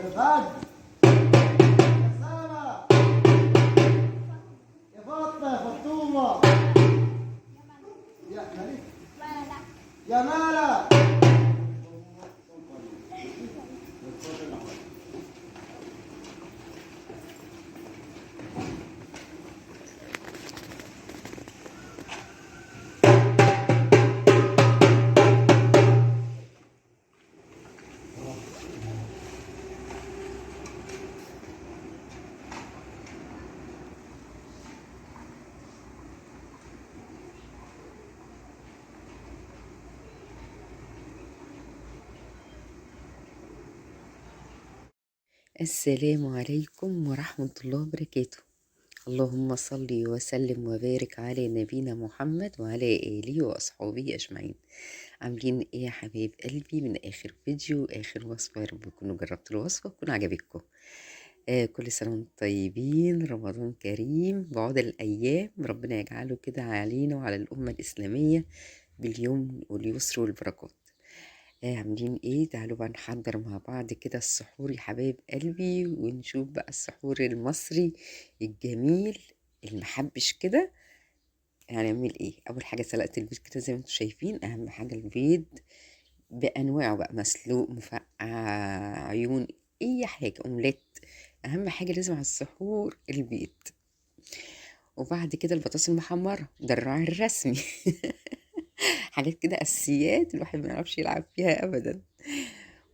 الغد يا سلمى يا فاطمه يا فطومه يا مالك يا مالك. السلام عليكم ورحمة الله وبركاته. اللهم صل وسلم وبارك على نبينا محمد وعلى آله وأصحابه أجمعين. عاملين إيه يا حبايب قلبي؟ من آخر فيديو آخر وصفة، يا رب تكونوا جربتوا الوصفة تكون عجبتكم. كل سنة وانتم طيبين، رمضان كريم، بعد الأيام ربنا يجعله كده علينا وعلى الأمة الإسلامية باليمن واليسر والبركات. عاملين ايه؟ تعالوا بقى نحضر مع بعض كده السحور يا حبايب قلبي، ونشوف بقى السحور المصري الجميل المحبش كده. هنعمل ايه؟ اول حاجه سلقت البيض كده زي ما انتم شايفين. اهم حاجه البيض بانواعه بقى، مسلوق، مفقع، عيون، اي حاجه، اومليت. اهم حاجه لازم على السحور البيض. وبعد كده البطاطس المحمره، ده الراعي الرسمي. حاجات كده اساسيات الواحد ما يعرفش يلعب فيها ابدا.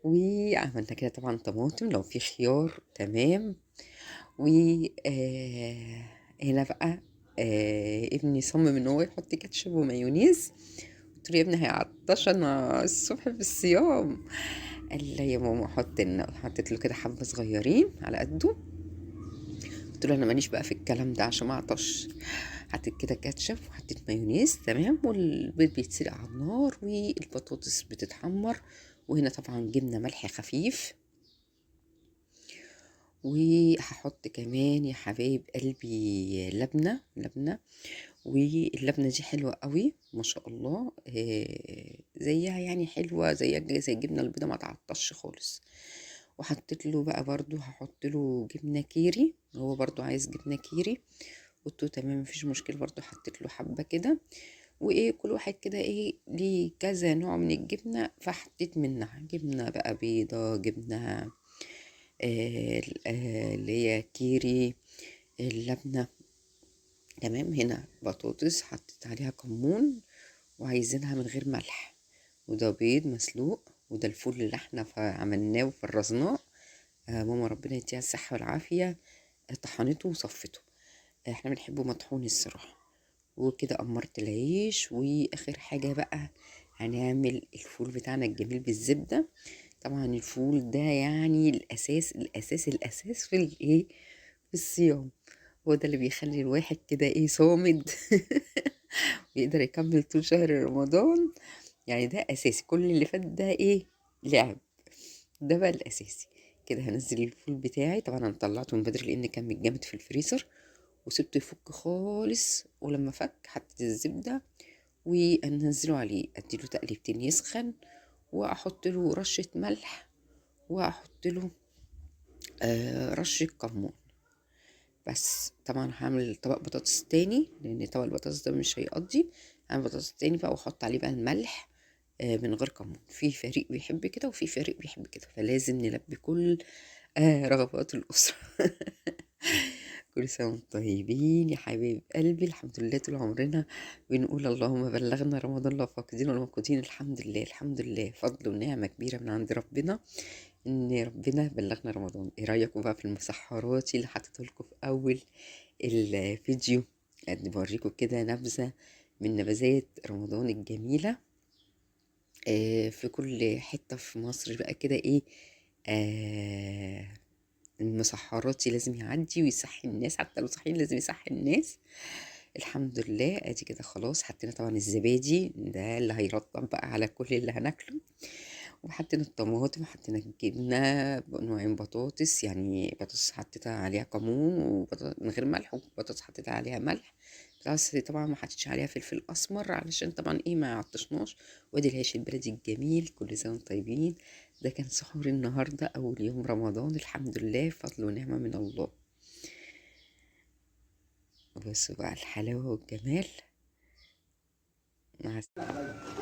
وعملنا كده طبعا طماطم، لو في خيار تمام. و هنا بقى ابني صمم ان هو يحط كاتشب ومايونيز. قلت له يا ابني هيعطشنا الصبح في الصيام. قال لي يا ماما حطيت له كده حبه صغيرين على قده. قلت له انا ماليش بقى في الكلام ده عشان ما اعطش. حطيت كده كاتشب وحطيت مايونيز تمام، والبيض بيتسلق على النار والبطاطس بتتحمر. وهنا طبعا جبنه ملح خفيف. وهحط كمان يا حبايب قلبي لبنة. واللبنة دي حلوة قوي ما شاء الله، زيها يعني حلوة زي الجبنة البيضاء، ما تعطش خالص. وحطيت له بقى برضو، هحط له جبنة كيري، هو برضو عايز جبنة كيري. قلت له تمام مفيش مشكلة، برضو حطيت له حبة كده. وايه، كل واحد كده ايه ليه كذا نوع من الجبنة، فحطيت منها جبنة بقى بيضة، جبنة اللي هي كيري، اللبنة. تمام. هنا بطاطس حطيت عليها كمون وعايزينها من غير ملح. وده بيض مسلوق، وده الفول اللي احنا عملناه وفرزناه. ماما ربنا يديها الصحة والعافية، طحنته وصفته. احنا بنحبه مطحون الصراحة. وكده قمرت العيش. واخر حاجة بقى هنعمل الفول بتاعنا الجميل بالزبدة. طبعا الفول ده يعني الاساس في الايه، في الصيام. هو ده اللي بيخلي الواحد كده ايه صامد. ويقدر يكمل طول شهر رمضان. يعني ده اساسي، كل اللي فات ده ايه، لعب. ده بقى الاساسي. كده هنزل الفول بتاعي، طبعا انا طلعته من بدري لان كان متجمد في الفريزر. وسبته يفك خالص، ولما فك حطيت الزبدة وانزله عليه، اديله تقليبتين يسخن. واحط له رشة ملح، واحط له رشة كمون. بس طبعا هعمل طبق بطاطس تاني لان طبق البطاطس ده مش هيقضي. هعمل بطاطس تاني بقى واحط عليه بقى الملح من غير كمون. في فريق بيحب كده وفي فريق بيحب كده، فلازم نلبي كل رغبات الأسرة. كل سنة وانتم طيبين يا حبايب قلبي. الحمد لله طول عمرنا بنقول اللهم بلغنا رمضان لا فاقدين ولا مفقودين. الحمد لله الحمد لله، فضل ونعمة كبيرة من عند ربنا ان ربنا بلغنا رمضان. ايه رأيكم بقى في المسحرات اللي حطيته لكم في اول الفيديو؟ بوريكم كده نبذة من نبذات رمضان الجميلة. في كل حتة في مصر بقى كده ايه، آه المسحراتي لازم يعدي ويصحي الناس، حتى لو صحيين لازم يصحي الناس. الحمد لله. ادي كده خلاص. حطينا طبعا الزبادي ده اللي هيرطب بقى على كل اللي هناكله. وحطينا الطماطم، حطينا الجبنة، نوعين يعني بطاطس حطيتها عليها كمون من غير ملح، وبطاطس حطيتها عليها ملح. بس طبعا ما حطيتش عليها فلفل اسمر علشان طبعا ايه ما عطشناش. وادي العيش البلدي الجميل، كل سنه وانتم طيبين. ده كان سحور النهارده اول يوم رمضان، الحمد لله، فضل ونعمه من الله. بصوا بقى الحلاوه والجمال مع الفجر